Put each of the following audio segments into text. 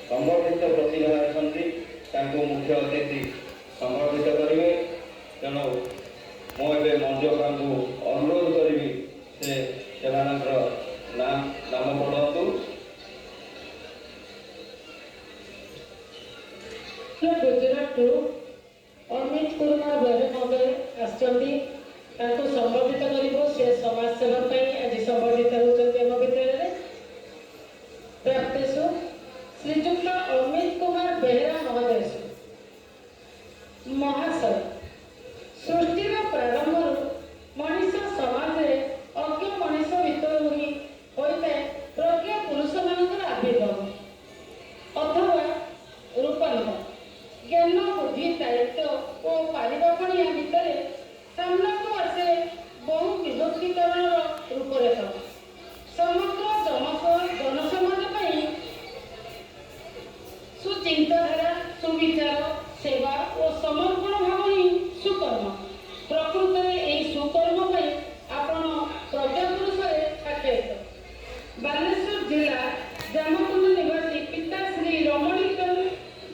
संगठित प्रतिभा अच्छा मुख्य अतिथि संगठित करेंगे। तेणु मुझे मंजू का अनुरोध करी से नाम पढ़ु। गुजरात अमित कुमार बेहरा महोदय आसंबर्धित कर समाज सेवा आज संबर्धित होती विद्यालय प्राप्तेशु श्रीजुक्त अमित कुमार बेहरा महोदय महाशय सृष्टिर प्रारंभ मनीष समाज अज्ञ मनीष भितर ही होता है प्रज्ञा पुरुष मान आविर्भाव अथवा रूपांतर ज्ञान बुद्धि दायित्व और पारिबापणिया भितर सामना को आसे बहु विभक्तिकरण रूपरेखा समग्र जनसमाज सुचिंताधारा सुविचार सेवा और समर्पण भाव ही सुकर्म प्रकृत में सुकर्म आपण प्रज्ञा पुरुष आख्यायित बालेश्वर जिला जामकुंड निवासी पिता श्री रमणी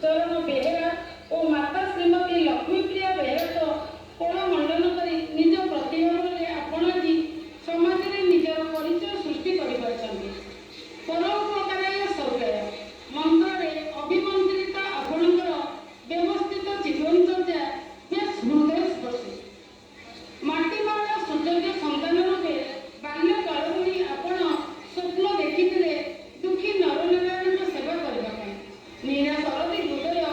चरण बेहरा और माता श्रीमती लक्ष्मीप्रिया बेहरा कोण मंडन कर निज प्रतिभा आपण आज समाज में निजर परिचय सृष्टि परोपकाराय सरकार मंत्र अभिमंत्रित आपणकर व्यवस्थित जीवनचर्या बेस हृदय स्पर्शी माटीमाला सुयोग्य संतान रूपे बाल्यकाल आपण स्वप्न देखी दुखी नरनारायण सेवा करने निराश अरदी हृदय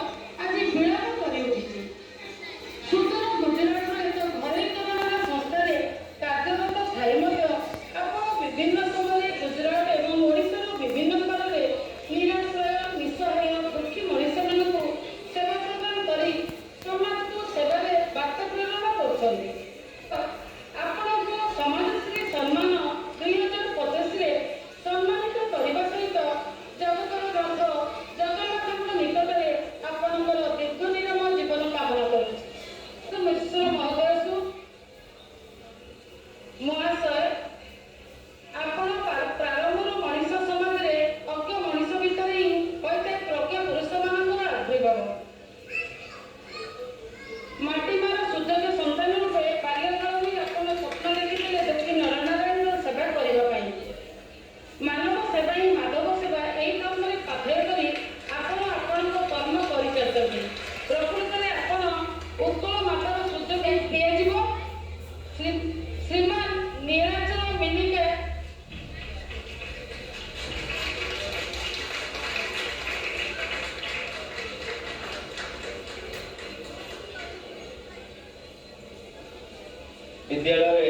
आज विलाप कर उठी सुदूर गुजरात एक घरेकरण संस्था कार्यरत थाई आप विभिन्न समय गुजरात और ओडिशार विभिन्न स्थल में निराश्रय निस्सहाय दुखी मनीष मान सेवा प्रदान कर समाज को सेवा बार्ता प्रेरण कर समाजश्री सम्मान 2025 सम्मानित करने सहित जगतर रथ जगन्नाथ निकट में आपणकर दीर्घ निरम जीवन कामना कर मिश्र महोदय महाशय आपण प्रारंभ मनीष समाज में अज्ञ मनीष भितर ही होता प्रज्ञा पुरुष मान आविर्भाव माटीमार सुयोग्य संतान रूपे बाल्यकाल में आपण स्वप्न देखी दुखी नरनारायण सेवा करने मानव सेवा ही माधव सेवा यही क्रम में पाथेय कर आपण कर्म परिचर्य प्रकृत में आपण उत्कल मातार सुयोग्य दिज्व श्रीमान नीलाचल मिनिके विद्यालय